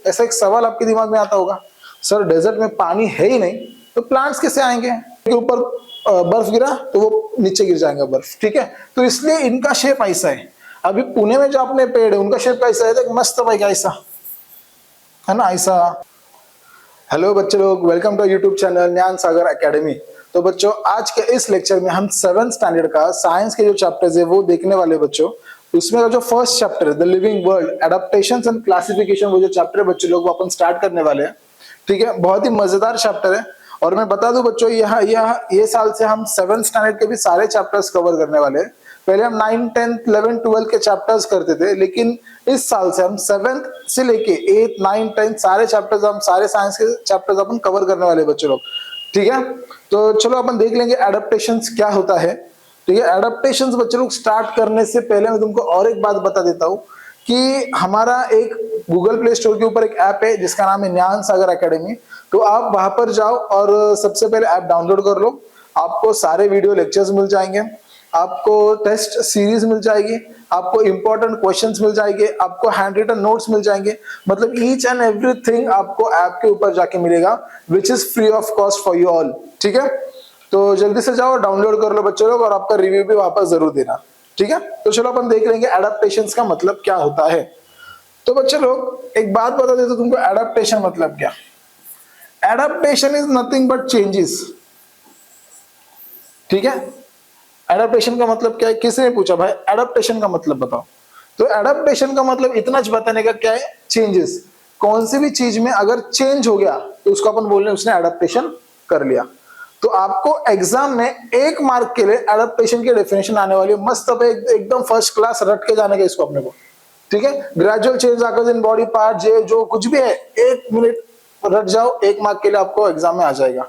ऐसा एक सवाल आपके दिमाग में आता होगा, सर डेजर्ट में पानी है ही नहीं तो प्लांट्स कैसे आएंगे, के ऊपर बर्फ गिरा तो वो नीचे गिर जाएगा बर्फ, ठीक है। तो इसलिए इनका शेप ऐसा है। अभी पुणे में जो अपने पेड़ है उनका शेप कैसा है, तो मस्त भाई ऐसा है ना, ऐसा। हेलो बच्चे लोग, वेलकम टू यूट्यूब चैनल ज्ञान सागर एकेडमी। तो बच्चों आज के इस लेक्चर में हम 7th स्टैंडर्ड का साइंस के जो चैप्टर्स है वो देखने वाले बच्चों। उसमें का जो फर्स्ट चैप्टर है the living world adaptations and classification, वो जो चैप्टर है बच्चों लोग वो अपन स्टार्ट करने वाले हैं, ठीक है। बहुत ही मजेदार चैप्टर है। और मैं बता दूं बच्चों, ये साल से हम 7th स्टैंडर्ड के भी सारे चैप्टर्स कवर करने वाले हैं। पहले हम 9, 10, 11, 12 के चैप्टर्स करते थे, लेकिन इस साल से हम 7th से लेके 8, 9, 10 सारे चैप्टर्स, हम सारे साइंस के चैप्टर्स अपन कवर करने वाले बच्चे लोग, ठीक है। तो चलो अपन देख लेंगे एडाप्टेशंस क्या होता है, ठीक है। एडाप्टेशंस बच्चे लोग स्टार्ट करने से पहले मैं तुमको और एक बात बता देता हूँ कि हमारा एक गूगल प्ले स्टोर के ऊपर एक ऐप है जिसका नाम है ज्ञान सागर एकेडमी। तो आप वहां पर जाओ और सबसे पहले ऐप डाउनलोड कर लो। आपको सारे वीडियो लेक्चर्स मिल जाएंगे, आपको टेस्ट सीरीज मिल जाएगी, आपको इंपॉर्टेंट क्वेश्चंस मिल जाएंगे, आपको हैंड रिटन नोट्स मिल जाएंगे, मतलब ईच एंड एवरीथिंग आपको ऐप के ऊपर जाके मिलेगा, which is free of cost for you all, ठीक है। तो जल्दी से जाओ डाउनलोड कर लो बच्चों लोग, और आपका रिव्यू भी वापस जरूर देना, ठीक है। तो चलो अपन देख लेंगे एडाप्टेशंस का मतलब क्या होता है। तो बच्चे लोग एक बात बता देता तुमको, एडाप्टेशन मतलब क्या। Adaptation is nothing but changes, ठीक है। एडाप्टेशन का मतलब क्या है, किसी ने पूछा भाई एडाप्टेशन का मतलब बताओ, तो एडाप्टेशन का मतलब इतना बताने का क्या है, चेंजेस। कौन सी भी चीज में अगर चेंज हो गया तो उसको अपन बोल रहे हैं उसने एडाप्टेशन कर लिया। तो आपको एग्जाम में 1 मार्क के लिए एडाप्टेशन की डेफिनेशन आने वाली है, मस्त एकदम फर्स्ट क्लास रट के जाने का इसको अपने को, ठीक है। ग्रेजुअल चेंज आकर इन बॉडी पार्ट जो कुछ भी है 1 मिनट रट जाओ, 1 मार्क के लिए आपको एग्जाम में आ जाएगा,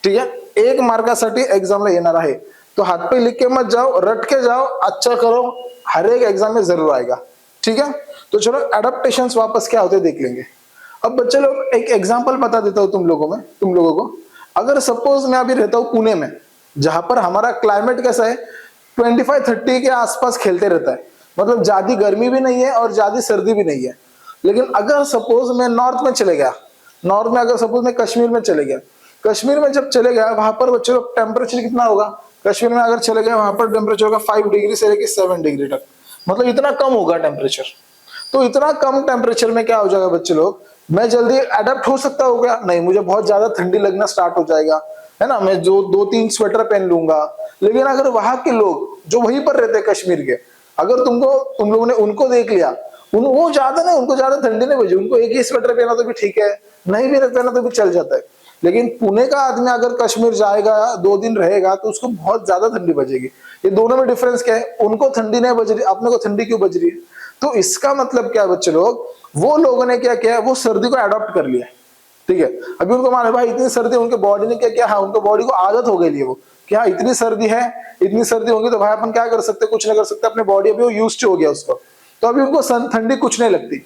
ठीक है। 1 मार्कासाठी एग्जाम में येणार आहे, तो हाथ पे लिख के मत जाओ, रट के जाओ, अच्छा करो, हर एक एग्जाम में जरूर आएगा, ठीक है। तो चलो एडाप्टेशंस वापस क्या होते देख लेंगे। अब बच्चे लोग एक एग्जांपल बता देता हूं तुम लोगों को। अगर सपोज मैं अभी रहता हूं पुणे में, जहां पर हमारा क्लाइमेट कैसा है 25-30 के आसपास खेलते रहता है, मतलब ज्यादा गर्मी भी नहीं है और ज्यादा सर्दी भी नहीं है। लेकिन अगर सपोज मैं नॉर्थ में चले गया, नॉर्थ में अगर सपोज मैं कश्मीर में चले गया, कश्मीर में जब चले गया वहां पर बच्चे लोग टेम्परेचर कितना होगा, कश्मीर में अगर चले गए वहां पर टेम्परेचर होगा 5 डिग्री से लेकर 7 डिग्री तक, मतलब इतना कम होगा टेम्परेचर। तो इतना कम टेम्परेचर में क्या हो जाएगा बच्चे लोग, मैं जल्दी अडेप्ट हो सकता हूँ क्या, नहीं, मुझे बहुत ज्यादा ठंडी लगना स्टार्ट हो जाएगा, है ना। मैं जो 2-3 स्वेटर पहन लूंगा। लेकिन अगर वहां के लोग जो वहीं पर रहते हैं कश्मीर के, अगर तुम लोगों ने उनको देख लिया, वो ज्यादा नहीं, उनको ज्यादा ठंडी नहीं बची, उनको एक ही स्वेटर पहना तो भी ठीक है, नहीं भी पहना तो भी चल जाता है। लेकिन पुणे का आदमी अगर कश्मीर जाएगा 2 दिन रहेगा तो उसको बहुत ज्यादा ठंडी बजेगी। ये दोनों में डिफरेंस क्या है, उनको ठंडी नहीं बज रही, अपने को ठंडी क्यों बज रही है। तो इसका मतलब क्या है बच्चे लोग, वो लोगों ने क्या किया है, वो सर्दी को अडॉप्ट कर लिया, ठीक है। अभी उनको माने भाई इतनी सर्दी, उनके बॉडी ने क्या किया, हाँ उनको बॉडी को आदत हो गई है वो कि हाँ इतनी सर्दी है, इतनी सर्दी होगी तो भाई अपन क्या कर सकते, कुछ नहीं कर सकते, अपने बॉडी अभी वो यूज्ड हो गया उसको, तो अभी उनको ठंडी कुछ नहीं लगती।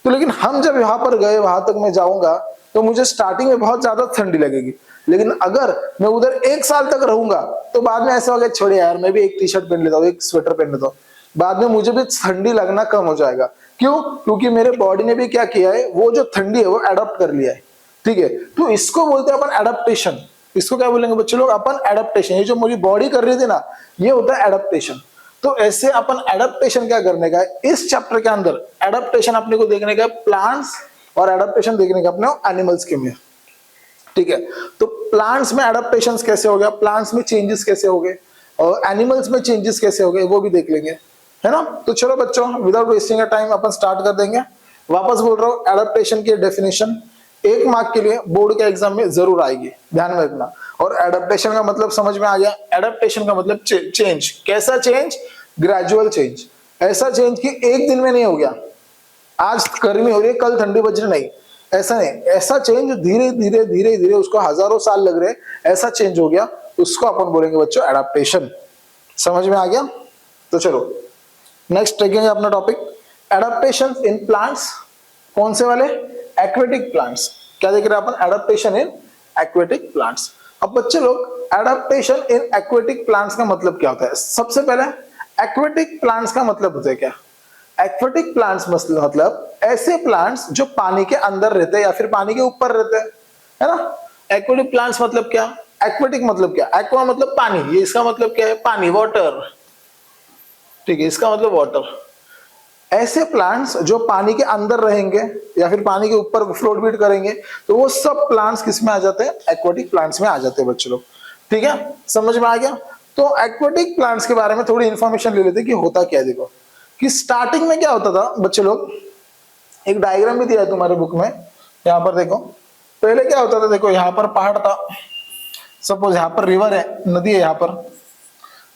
तो लेकिन हम जब यहाँ पर गए, वहां तक मैं जाऊंगा तो मुझे स्टार्टिंग में बहुत ज्यादा ठंडी लगेगी, लेकिन अगर मैं उधर 1 साल तक रहूंगा तो बाद में ऐसा हो गया, छोड़े यार मैं भी एक टी शर्ट पहन लेता हूँ, एक स्वेटर पहन लेता हूँ, बाद में मुझे भी ठंडी लगना कम हो जाएगा। क्यों, क्योंकि मेरे बॉडी ने भी क्या किया है, वो जो ठंडी है वो अडॉप्ट कर लिया है, ठीक है। तो इसको बोलते हैं अपन एडाप्टेशन। इसको क्या बोलेंगे बच्चे लोग, अपन एडाप्टेशन। ये जो मेरी बॉडी कर रही थी ना, ये होता है एडाप्टेशन। तो ऐसे अपन एडाप्टेशन क्या करने का है, इस चैप्टर के अंदर एडाप्टेशन अपने को देखने का प्लांट्स, और एडाप्टेशन देखने का अपने एनिमल्स के में, ठीक है। तो प्लांट्स में एडाप्टेशंस कैसे हो गया, प्लांट्स में चेंजेस कैसे हो गए, और एनिमल्स में चेंजेस कैसे हो गए वो भी देख लेंगे, है ना। तो चलो बच्चों विदाउट वेस्टिंग टाइम अपन स्टार्ट कर देंगे। वापस बोल रहा हूँ, एडाप्टेशन की डेफिनेशन 1 मार्क के लिए बोर्ड के एग्जाम में जरूर आएगी, ध्यान में रखना। और एडाप्टेशन का मतलब समझ में आ गया, एडाप्टेशन का मतलब चेंज। कैसा चेंज, ग्रेजुअल चेंज। ऐसा चेंज कि एक दिन में नहीं हो गया, आज गर्मी हो रही है कल ठंडी बज रही, नहीं, ऐसा नहीं। ऐसा चेंज धीरे धीरे धीरे धीरे, उसको हजारों साल लग रहे, ऐसा चेंज हो गया, उसको अपन बोलेंगे बच्चों एडाप्टेशन। समझ में आ गया। तो चलो नेक्स्ट देखेंगे अपना टॉपिक, एडाप्टेशन इन प्लांट्स। कौन से वाले, एक्वेटिक प्लांट्स। क्या देख रहे हैं अपन, एडाप्टेशन इन एक्वेटिक प्लांट्स। अब बच्चे लोग एडाप्टेशन इन एक्वेटिक प्लांट्स का मतलब क्या होता है। सबसे पहले एक्वेटिक प्लांट्स का मतलब होता है क्या, एक्वेटिक प्लांट्स मतलब ऐसे प्लांट्स जो पानी के अंदर रहते हैं या फिर पानी के ऊपर रहते हैं, है ना। एक्वेटिक प्लांट्स मतलब क्या, एक्वेटिक मतलब क्या, एक्वा मतलब पानी, ये इसका मतलब क्या है, पानी, वाटर, ठीक है, इसका मतलब वाटर। ऐसे प्लांट्स जो पानी के अंदर रहेंगे या फिर पानी के ऊपर फ्लोट बीट करेंगे, तो वो सब प्लांट्स किस में आ जाते हैं, एक्वेटिक प्लांट्स में आ जाते हैं बच्चे लोग, ठीक है, समझ में आ गया। तो एक्वेटिक प्लांट्स के बारे में थोड़ी इंफॉर्मेशन ले लेते हैं कि होता क्या है। देखो कि स्टार्टिंग में क्या होता था बच्चे लोग, एक डायग्राम भी दिया है तुम्हारे बुक में, यहाँ पर देखो। पहले क्या होता था, देखो यहाँ पर पहाड़ था, सपोज यहाँ पर रिवर है, नदी है यहाँ पर,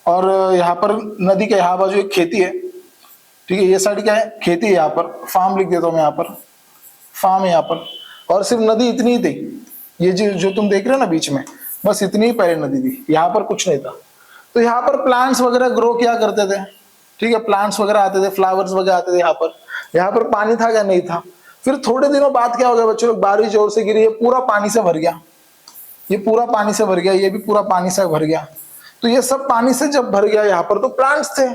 और यहाँ पर नदी के यहाँ बाजू एक खेती है, ठीक है, ये साइड क्या है, खेती है, यहाँ पर फार्म लिख देता हूँ मैं, यहाँ पर फार्म है यहाँ पर, और सिर्फ नदी इतनी ही थी, ये जो तुम देख रहे हो ना बीच में, बस इतनी ही पहले नदी थी, यहाँ पर कुछ नहीं था। तो यहाँ पर प्लांट्स वगैरह ग्रो किया करते थे, ठीक है, प्लांट्स वगैरह आते थे, फ्लावर्स वगैरह आते थे यहाँ पर पानी था क्या, नहीं था। फिर थोड़े दिनों बाद क्या हो गया बच्चों लोग, बारिश जोर से गिरी, ये पूरा पानी से भर गया, ये पूरा पानी से भर गया, ये भी पूरा पानी से भर गया। तो ये सब पानी से जब भर गया, यहाँ पर तो प्लांट्स थे,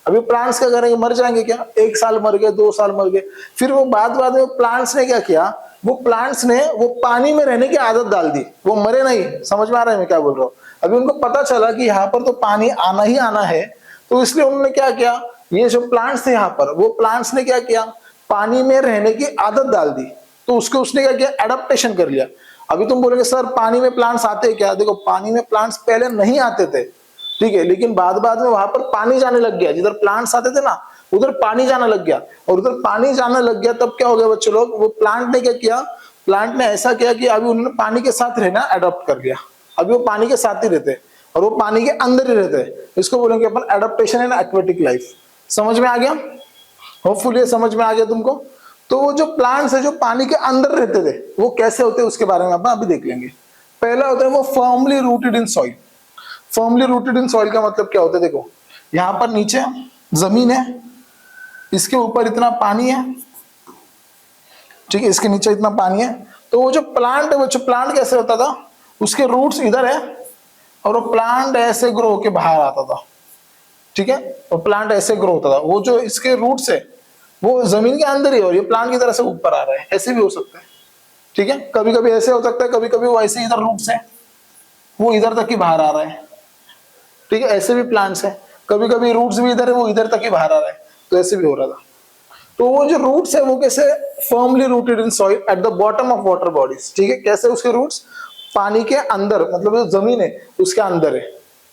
अभी प्लांट्स क्या करेंगे, मर जाएंगे क्या, 1 साल मर गए, 2 साल मर गए। फिर वो बाद में प्लांट्स ने क्या किया, वो प्लांट्स ने वो पानी में रहने की आदत डाल दी, वो मरे नहीं, समझ में आ रहा है मैं क्या बोल रहा हूँ। अभी उनको पता चला कि यहाँ पर तो पानी आना ही आना है, तो इसलिए उन्होंने क्या किया, ये जो प्लांट्स थे यहाँ पर, वो प्लांट्स ने क्या किया, पानी में रहने की आदत डाल दी। तो उसने क्या किया, एडाप्टेशन कर लिया। अभी तुम बोलोगे सर पानी में प्लांट्स आते हैं क्या, देखो पानी में प्लांट्स पहले नहीं आते थे, ठीक है, लेकिन बाद में वहां पर पानी जाने लग गया, जिधर प्लांट्स आते थे ना उधर पानी जाने लग गया, और उधर पानी जाने लग गया तब क्या हो गया बच्चे लोग, वो प्लांट ने क्या किया, प्लांट ने ऐसा किया कि अभी उन्होंने पानी के साथ रहना अडॉप्ट कर लिया, अभी वो पानी के साथ ही रहते और वो पानी के अंदर ही रहते। इसको बोलेंगे अपन एडाप्टेशन इन एक्वेटिक लाइफ। समझ में आ गया, होपफुली समझ में आ गया तुमको। तो वो जो प्लांट्स है जो पानी के अंदर रहते थे वो कैसे होते हैं उसके बारे में अपन अभी देख लेंगे। पहला होता है वो firmly rooted in soil. Firmly rooted in soil का मतलब क्या होता है, देखो यहाँ पर नीचे जमीन है, इसके ऊपर इतना पानी है, ठीक है, इसके नीचे इतना पानी है। तो वो जो प्लांट है, वो जो प्लांट कैसे होता था, उसके रूट्स इधर है और वो प्लांट ऐसे ग्रो होके बाहर आता था, ठीक है, और प्लांट ऐसे ग्रो होता था। वो जो इसके रूट्स है वो जमीन के अंदर ही, और ये प्लांट की तरह से ऊपर आ रहा है, ऐसे भी हो सकता है, ठीक है, कभी कभी ऐसे हो सकता है, कभी कभी वो ऐसे इधर रूट्स है वो इधर तक ही बाहर आ रहा है, ठीक है, ऐसे भी प्लांट्स है, कभी कभी रूट्स भी इधर है वो इधर तक ही बाहर आ रहा है, तो ऐसे भी हो रहा था। तो वो जो रूट्स है वो कैसे, firmly rooted in soil at the bottom of water bodies, ठीक है, कैसे उसके रूट्स पानी के अंदर, मतलब जो जमीन है उसके अंदर है,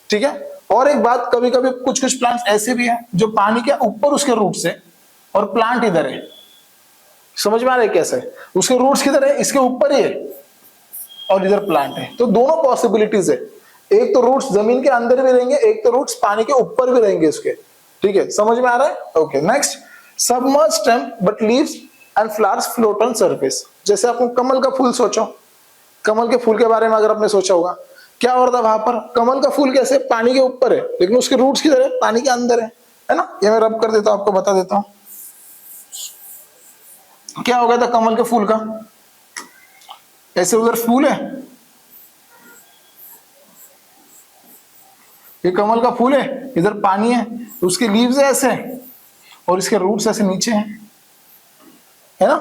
ठीक है। और एक बात, कभी कभी कुछ कुछ प्लांट्स ऐसे भी है जो पानी के ऊपर उसके रूट्स है और प्लांट इधर है, समझ में आ रहा है कैसे, उसके रूट्स किधर है, इसके ऊपर ही है और इधर प्लांट है। तो दोनों पॉसिबिलिटीज है, एक तो रूट्स जमीन के अंदर भी रहेंगे, एक तो रूट्स पानी के ऊपर भी रहेंगे उसके, ठीक है, समझ में आ रहा है। Okay, next, submerge stem but leaves and flowers float on surface. जैसे आपको कमल का फूल सोचो, कमल के फूल के बारे में अगर आपने सोचा होगा, क्या हो रहा था वहां पर, कमल का फूल कैसे पानी के ऊपर है लेकिन उसके रूट्स किधर है, पानी के अंदर है ना। ये मैं रब कर देता हूं, आपको बता देता हूं क्या हो गया था कमल के फूल का। ऐसे उधर फूल है, ये कमल का फूल है, इधर पानी है, उसके लीव्स ऐसे और इसके रूट्स ऐसे नीचे हैं, है ना।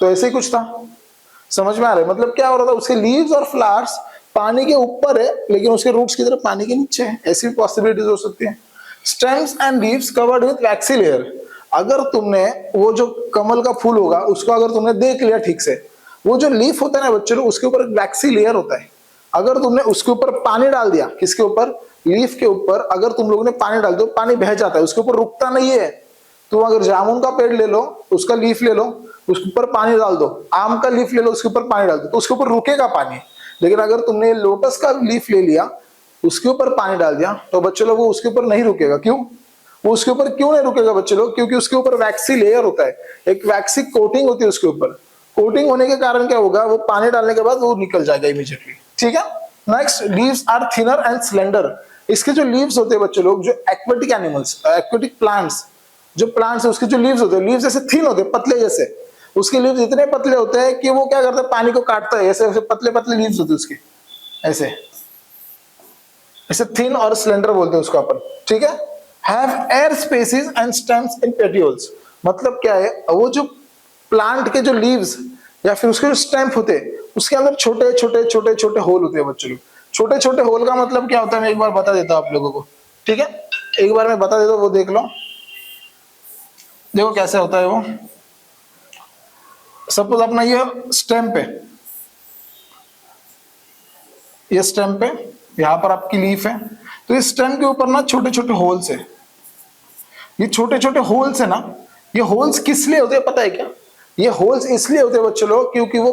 तो ऐसे ही कुछ था, समझ में आ रहा है, मतलब क्या हो रहा था, उसके लीव्स और फ्लावर्स पानी के ऊपर है लेकिन उसके रूट्स की तरफ पानी के नीचे है, ऐसी भी पॉसिबिलिटीज हो सकती है। Stems and leaves covered with waxy layer. अगर तुमने वो जो कमल का फूल होगा उसको अगर तुमने देख लिया ठीक से, वो जो लीफ होता है ना बच्चों, उसके ऊपर एक वैक्सी लेयर होता है। अगर तुमने उसके ऊपर पानी डाल दिया, किसके ऊपर, लीफ के ऊपर, अगर तुम लोगों ने पानी डाल दिया, पानी बह जाता है, उसके ऊपर रुकता नहीं है। तुम अगर जामुन का पेड़ ले लो, उसका लीफ ले लो, उसके ऊपर पानी डाल दो, आम का लीफ ले लो, उसके ऊपर पानी डाल दो, तो उसके ऊपर रुकेगा पानी। लेकिन अगर तुमने लोटस का लीफ ले लिया, उसके ऊपर पानी डाल दिया, तो बच्चे लोग वो उसके ऊपर नहीं रुकेगा। क्यों, वो उसके ऊपर क्यों नहीं रुकेगा बच्चे लोग, क्योंकि उसके ऊपर वैक्सी लेयर होता है, एक वैक्सी कोटिंग होती है उसके ऊपर। कोटिंग होने के कारण क्या होगा, वो पानी डालने के बाद वो निकल जाएगा इमीडिएटली, ठीक है। Next, leaves are thinner and slender. इसके जो लीव्स होते हैं बच्चे लोग, जो एक्वेटिक एनिमल्स, एक्वेटिक प्लांट्स, जो प्लांट्स है उसके जो लीव्स होते हैं, लीव्स ऐसे थिन होते हैं, पतले जैसे, उसके लीव्स इतने पतले होते हैं कि वो क्या करता है, पानी को काटता है, ऐसे ऐसे पतले पतले लीव्स होते हैं उसके, ऐसे ऐसे थिन और स्लेंडर बोलते हैं उसको अपन, ठीक है। Have air spaces and stems in petioles. मतलब क्या है, वो जो प्लांट के जो लीव्स या फिर उसके जो स्टेम होते हैं उसके अंदर छोटे छोटे छोटे छोटे होल होते हैं बच्चों लोग। छोटे छोटे होल का मतलब क्या होता है मैं एक बार बता देता हूँ आप लोगों को, ठीक है, एक बार मैं बता देता हूँ, वो देख लो। देखो कैसे होता है वो। सपोज अपना ये स्टेम पे, ये स्टेम पे यहाँ पर आपकी लीफ है, तो इस स्टेम के ऊपर ना छोटे छोटे होल्स है। ये छोटे छोटे होल्स है ना, ये होल्स किस लिए होते हैं पता है क्या? ये होल्स इसलिए होते हैं बच्चों लोग क्योंकि वो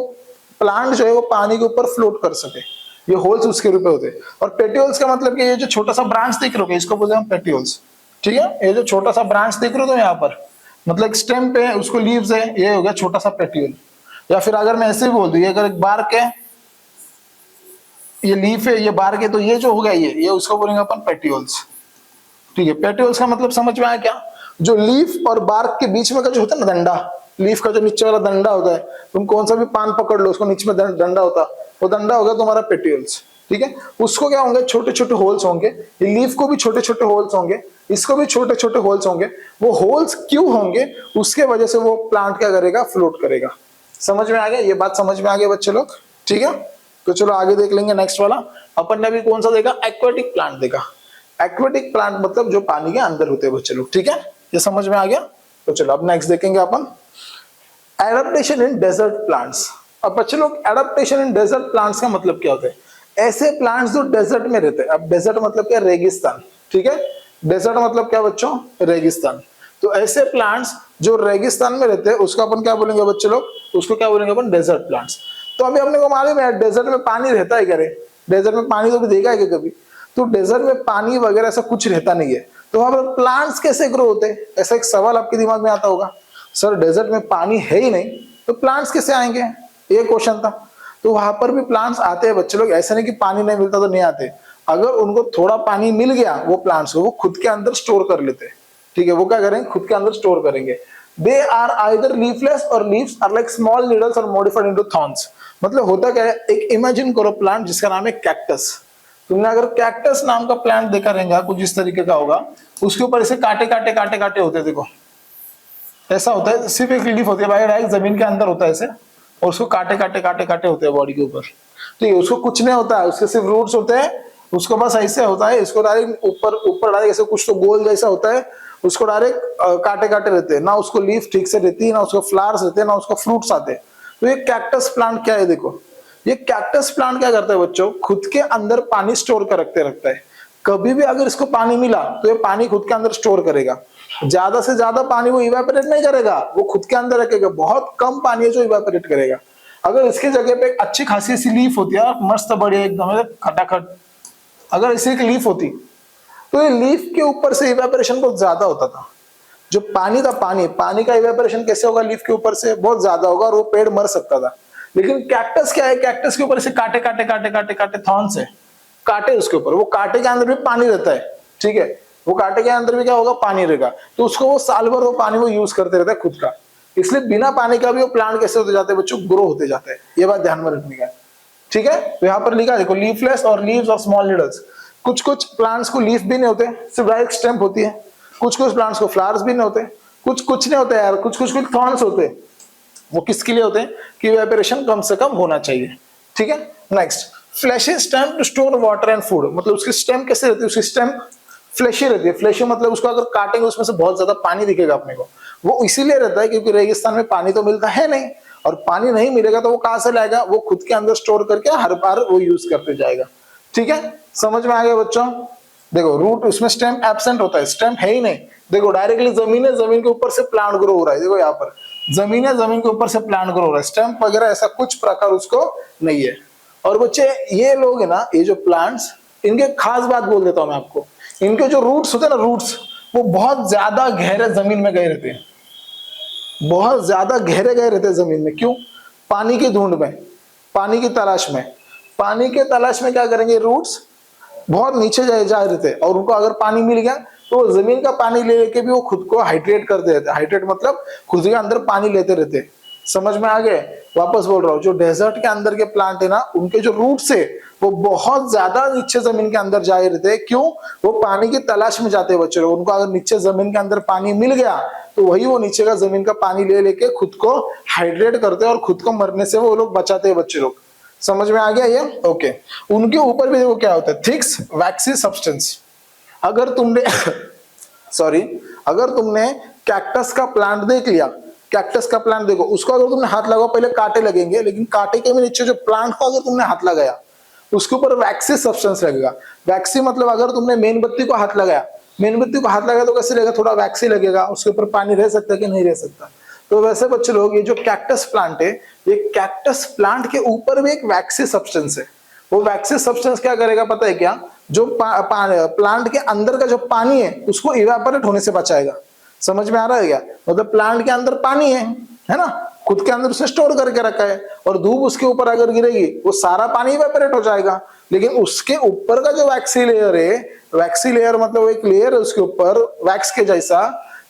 प्लांट जो है वो पानी के ऊपर फ्लोट कर सके। ये होल्स उसके रूप में होते हैं। और पेटियोल्स का मतलब कि ये जो छोटा सा ब्रांच देख रहे हो इसको बोलते हैं पेटियोल्स, ठीक है। ये जो छोटा सा ब्रांच देख रहे हो यहाँ पर, मतलब स्टेम पे उसको लीव्स है, ये हो गया छोटा सा पेटियोल। या फिर अगर मैं ऐसे भी बोल दूं, ये अगर एक बार्क है, ये लीफ है, ये बार्क है, तो ये जो हो गया ये उसको बोलेंगे अपन पेटियोल्स, ठीक है। पेटियोल्स का मतलब समझ में आया क्या? जो लीफ और बार्क के बीच में का जो होता है ना डंडा, लीफ का जो नीचे वाला डंडा होता है, तुम कौन सा भी पान पकड़ लो उसको नीचे में डंडा होता, वो डंडा होगा तुम्हारा पेटियोल्स, ठीक है। उसको क्या होंगे, छोटे छोटे होल्स होंगे। ये लीफ को भी छोटे छोटे होल्स होंगे, इसको भी छोटे छोटे होल्स होंगे। वो होल्स क्यों होंगे? उसके वजह से वो प्लांट क्या करेगा, फ्लोट करेगा। समझ में आ गया? ये बात समझ में आ गया बच्चे लोग, ठीक है। तो चलो आगे देख लेंगे नेक्स्ट वाला। अपन ने अभी कौन सा देखा? एक्वेटिक प्लांट देखा। एक्वेटिक प्लांट मतलब जो पानी के अंदर होते हैं बच्चे लोग, ठीक है, ये समझ में आ गया। तो चलो अब नेक्स्ट देखेंगे अपन एडाप्टेशन इन डेजर्ट प्लांट्स। अब बच्चे लोग एडाप्टेशन इन डेजर्ट प्लांट्स का मतलब क्या होता है? ऐसे प्लांट्स जो डेजर्ट में रहते हैं। अब डेजर्ट मतलब क्या? रेगिस्तान, ठीक है। डेजर्ट मतलब क्या बच्चों? रेगिस्तान। तो ऐसे प्लांट्स जो रेगिस्तान में रहते हैं उसको अपन क्या बोलेंगे बच्चे लोग? उसको क्या बोलेंगे अपन? Desert plants. तो अभी अपने को मालूम है डेजर्ट में पानी रहता है क्या रे? डेजर्ट में पानी तो भी देखा है क्या कभी? तो डेजर्ट में पानी वगैरह ऐसा कुछ रहता नहीं है, तो वहां पर प्लांट्स कैसे ग्रो होते हैं? ऐसा एक सवाल आपके दिमाग में आता होगा, सर डेजर्ट में पानी है ही नहीं तो प्लांट्स कैसे आएंगे? ये क्वेश्चन था। तो वहां पर भी प्लांट्स आते हैं बच्चे लोग, ऐसा नहीं कि पानी नहीं मिलता तो नहीं आते। अगर उनको थोड़ा पानी मिल गया वो प्लांट्स को, वो खुद के अंदर स्टोर कर लेते हैं, ठीक है। वो क्या करेंगे? खुद के अंदर स्टोर करेंगे। दे आर आइदर लीफलेस और leaves are like small needles और मॉडिफाइड इनटू थॉर्न्स। मतलब होता क्या है, एक इमेजिन करो प्लांट जिसका नाम है कैक्टस। तुमने अगर कैक्टस नाम का प्लांट देखा रहेगा, कुछ इस तरीके का होगा, उसके ऊपर ऐसे काटे काटे काटे काटे होते हैं, देखो ऐसा होता है। सिर्फ एक लीफ होती है भाई, डायरेक्ट जमीन के अंदर होता है ऐसे, और उसको काटे काटे काटे काटे होते हैं बॉडी के ऊपर, ठीक है। उसको कुछ नहीं होता है, उसके सिर्फ रूट्स होते हैं, उसको बस ऐसे होता है, इसको डायरेक्ट ऊपर ऊपर डायरेक्ट ऐसे कुछ तो गोल जैसा होता है, उसको डायरेक्ट काटे काटे रहते हैं ना, उसको लीफ ठीक से रहती है ना, उसको फ्लावर्स रहते हैं ना, उसको फ्रूट्स आते हैं। तो ये कैक्टस प्लांट क्या है? देखो ये कैक्टस प्लांट क्या करता है बच्चों, खुद के अंदर पानी स्टोर कर रखता है। कभी भी अगर इसको पानी मिला तो ये पानी खुद के अंदर स्टोर करेगा। ज्यादा से ज्यादा पानी वो इवेपोरेट नहीं करेगा, वो खुद के अंदर रखेगा। बहुत कम पानी है जो इवेपोरेट करेगा। अगर इसके जगह पे एक अच्छी खासी सी लीफ होती है, मस्त बढ़िया एकदम खटाखट, अगर इसी एक लीफ होती तो ये लीफ के ऊपर से इवेपोरेशन बहुत ज्यादा होता था। जो पानी था, पानी का इवेपोरेशन कैसे होगा? लीफ के ऊपर से बहुत ज्यादा होगा और वो पेड़ मर सकता था। लेकिन कैक्टस क्या है, कैक्टस के ऊपर से काटे काटे काटे काटे काटे थॉर्न्स है, काटे उसके ऊपर, वो काटे के अंदर भी पानी रहता है, ठीक है। वो काटे के अंदर भी क्या होगा? पानी रहेगा। तो उसको वो साल भर वो पानी वो यूज करते रहता है खुद का। इसलिए बिना पानी का भी वो प्लांट कैसे होते जाते हैं बच्चों? ग्रो होते जाते हैं। ये बात ध्यान में रखने का, ठीक है। तो यहाँ पर लिखा देखो, लीफलेस और लीव्स और स्मॉल नीडल्स। कुछ कुछ प्लांट्स को लीफ भी नहीं होते, सिर्फ डायरेक्ट स्टेम होती है। कुछ कुछ प्लांट्स को फ्लावर्स भी नहीं होते, कुछ नहीं होते यार, कुछ थॉर्न्स होते हैं। वो किसके लिए होते हैं? कि इवेपोरेशन कम से कम होना चाहिए, ठीक है। Next, fleshy stem to store water and food. मतलब उसकी स्टेम कैसे रहती है? उसकी स्टेम फ्लैशी रहती है। फ्लैशी मतलब उसको अगर काटेंगे उसमें से बहुत ज्यादा पानी दिखेगा अपने को। वो इसीलिए रहता है क्योंकि रेगिस्तान में पानी तो मिलता है नहीं, और पानी नहीं मिलेगा तो वो कहां से लाएगा? वो खुद के अंदर स्टोर करके हर बार वो यूज करते जाएगा, ठीक है। समझ में आ गया बच्चों? देखो रूट, उसमें स्टेम एब्सेंट होता है, स्टेम है ही नहीं। देखो डायरेक्टली जमीन है, जमीन के ऊपर से प्लांट ग्रो हो रहा है। देखो यहाँ पर जमीन है, जमीन के ऊपर से प्लांट ग्रो हो रहा है। स्टेम वगैरह ऐसा कुछ प्रकार उसको नहीं है। और बच्चे ये लोग है ना, ये जो प्लांट्स, इनके खास बात बोल देता हूं मैं आपको। इनके जो रूट्स होते हैं ना, रूट्स वो बहुत ज्यादा गहरे जमीन में गए रहते हैं, बहुत ज्यादा गहरे गए रहते हैं जमीन में। क्यों? पानी की ढूंढ में, पानी की तलाश में। पानी के तलाश में क्या करेंगे? रूट्स बहुत नीचे जा रहे थे, और उनको अगर पानी मिल गया तो वो जमीन का पानी ले लेके भी वो खुद को हाइड्रेट करते रहते। हाइड्रेट मतलब खुद के अंदर पानी लेते रहते। समझ में आ गए? वापस बोल रहा हूँ, जो डेजर्ट के अंदर के प्लांट है ना, उनके जो रूट्स है वो बहुत ज्यादा नीचे जमीन के अंदर जा रहते हैं। क्यों? वो पानी की तलाश में जाते हैं बच्चे लोग। उनको अगर नीचे जमीन के अंदर पानी मिल गया तो वही वो नीचे का जमीन का पानी ले लेके खुद को हाइड्रेट करते हैं और खुद को मरने से वो लोग बचाते हैं बच्चे लोग। समझ में आ गया ये? ओके। उनके ऊपर भी देखो क्या होता है, थिक्स वैक्सी सब्सटेंस। अगर तुमने सॉरी, अगर तुमने कैक्टस का प्लांट देख लिया, कैक्टस का प्लांट देखो, उसको अगर तुमने हाथ लगाओ, पहले कांटे लगेंगे, लेकिन कांटे के भी नीचे जो प्लांट को अगर तुमने हाथ लगाया उसके ऊपर वैक्सी सब्सटेंस लगेगा। वैक्सी मतलब अगर तुमने मेणबत्ती को हाथ लगाया, मेणबत्ती को हाथ लगाया तो कैसे लगेगा? थोड़ा वैक्सी लगेगा, उसके ऊपर पानी रह सकता है कि नहीं रह सकता। तो वैसे बच्चे लोग, ये जो कैक्टस प्लांट है, ये कैक्टस प्लांट के ऊपर भी एक वैक्सी सब्सटेंस है। वो वैक्सी सब्सटेंस क्या करेगा पता है क्या? जो प्लांट के अंदर का जो पानी है उसको इवेपोरेट होने से बचाएगा। समझ में आ रहा है क्या? मतलब प्लांट के अंदर पानी है ना, खुद के अंदर उसे स्टोर करके रखा है, और धूप उसके ऊपर अगर गिरेगी वो सारा पानी इवेपोरेट हो जाएगा। लेकिन उसके ऊपर का जो वैक्सी लेयर है, वैक्सी लेयर मतलब एक लेयर है उसके ऊपर वैक्स के जैसा,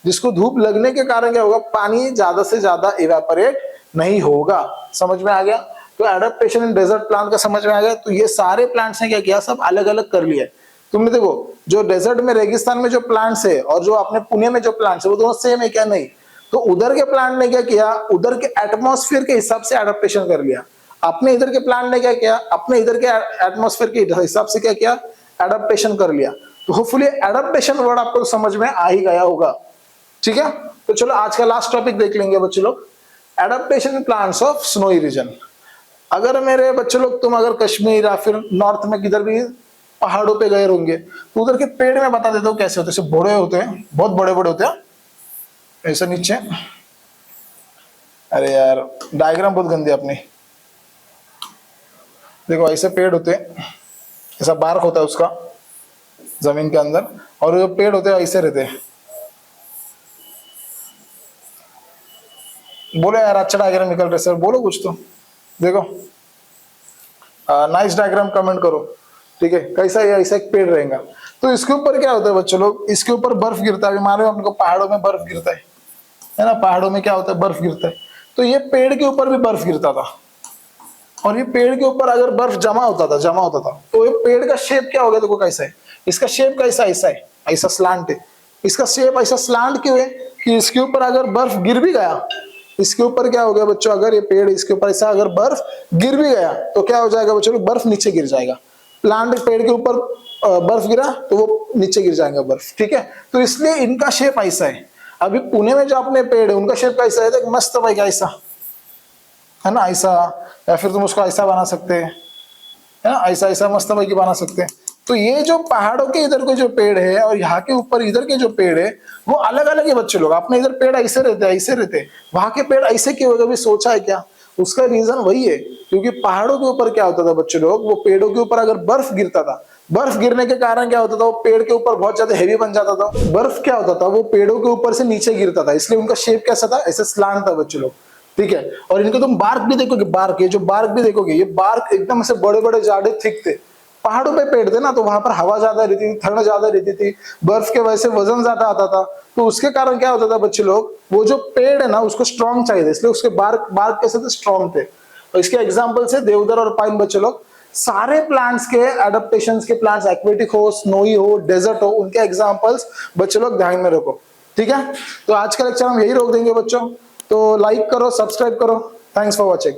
जिसको धूप लगने के कारण क्या होगा? पानी ज्यादा से ज्यादा इवेपोरेट नहीं होगा। समझ में आ गया? तो एडेप्टेशन इन डेजर्ट प्लांट का समझ में आ गया। तो ये सारे प्लांट्स ने क्या किया? सब अलग अलग कर लिया। तुमने देखो, जो डेजर्ट में, रेगिस्तान में जो प्लांट्स है और जो अपने पुणे में जो प्लांट्स है वो दोनों सेम है क्या? नहीं। तो उधर के प्लांट ने क्या किया? उधर के एटमॉस्फेयर के हिसाब से एडेप्टेशन कर लिया। अपने इधर के प्लांट ने क्या किया? अपने इधर के एटमॉस्फेयर के हिसाब से क्या किया? एडेप्टेशन कर लिया। तो होपफुली एडेप्टेशन वर्ड आपको समझ में आ ही गया होगा। ठीक है, तो चलो आज का लास्ट टॉपिक देख लेंगे बच्चे लोग, adaptation in plants of snowy region. अगर मेरे बच्चे लोग, तुम अगर कश्मीर या फिर नॉर्थ में किधर भी पहाड़ों पे गए होंगे तो उधर के पेड़ में बता देता हूँ कैसे होते हैं। बड़े होते हैं, बहुत बड़े बड़े होते हैं, ऐसे नीचे। अरे यार, डायग्राम बहुत गंदी अपनी। देखो ऐसे पेड़ होते हैं, ऐसा बार्क होता है उसका जमीन के अंदर, और जो पेड़ होते हैं ऐसे रहते हैं। बोलो यार, अच्छा डायग्राम निकल रहे सर, बोलो कुछ तो। देखो, नाइस डायग्राम कमेंट करो। ठीक है, कैसा है? ऐसा एक पेड़ रहेगा। तो इसके ऊपर क्या होता है बच्चों लोग? इसके ऊपर बर्फ गिरता है। मान लो अपने को पहाड़ों में बर्फ गिरता है ना, पहाड़ों में क्या होता है? बर्फ गिरता है। तो ये पेड़ के ऊपर भी बर्फ गिरता था, और ये पेड़ के ऊपर अगर बर्फ जमा होता था तो ये पेड़ का शेप क्या हो गया? देखो कैसा है, इसका शेप कैसा ऐसा है, ऐसा स्लांट है। इसका शेप ऐसा स्लांट क्यों है? कि इसके ऊपर अगर बर्फ गिर भी गया, इसके ऊपर क्या हो गया बच्चों? अगर ये पेड़, इसके ऊपर ऐसा अगर बर्फ गिर भी गया तो क्या हो जाएगा बच्चों? बर्फ नीचे गिर जाएगा। प्लांट पेड़ के ऊपर बर्फ गिरा तो वो नीचे गिर जाएगा बर्फ। ठीक है, तो इसलिए इनका शेप ऐसा है। अभी पुणे में जो अपने पेड़ है उनका शेप कैसा है? तो मस्त भाई, ऐसा है ना, ऐसा, या फिर तुम उसको ऐसा बना सकते हैं, है ना, ऐसा ऐसा मस्त भाई की बना सकते हैं। तो ये जो पहाड़ों के इधर के जो पेड़ है और यहाँ के ऊपर इधर के जो पेड़ है वो अलग अलग है बच्चे लोग। अपने इधर पेड़ ऐसे रहते हैं, ऐसे रहते हैं, वहां के पेड़ ऐसे क्यों? कभी सोचा है क्या? उसका रीजन वही है, क्योंकि पहाड़ों के ऊपर क्या होता था बच्चे लोग? वो पेड़ों के ऊपर अगर बर्फ गिरता था, बर्फ गिरने के कारण क्या होता था? वो पेड़ के ऊपर बहुत ज्यादा हेवी बन जाता था। बर्फ क्या होता था? वो पेड़ों के ऊपर से नीचे गिरता था, इसलिए उनका शेप कैसा था? ऐसे स्लांट था बच्चे लोग। ठीक है, और इनके तुम बार्क भी देखोगे, बार्क, ये जो बार्क भी देखोगे, ये बार्क एकदम से बड़े बड़े जाड़े थिक थे। पहाड़ों पे पेड़ थे ना, तो वहां पर हवा ज्यादा रहती थी, ठंड ज्यादा रहती थी, बर्फ के वजह से वजन ज्यादा आता था। तो उसके कारण क्या होता था बच्चे लोग? वो जो पेड़ है ना उसको स्ट्रॉन्ग चाहिए, इसलिए उसके बार्क बार्क कैसे थे? स्ट्रॉन्ग थे। तो इसके एग्जाम्पल से देवदार और पाइन बच्चे लोग। सारे प्लांट्स के एडेप्टेशन के प्लांट्स, एक्वेटिक हो, स्नोई हो, डेजर्ट हो, उनके एग्जाम्पल्स बच्चे लोग ध्यान में रखो। ठीक है, तो आज का लेक्चर हम यही रोक देंगे बच्चों। तो लाइक करो, सब्सक्राइब करो। Thanks for watching.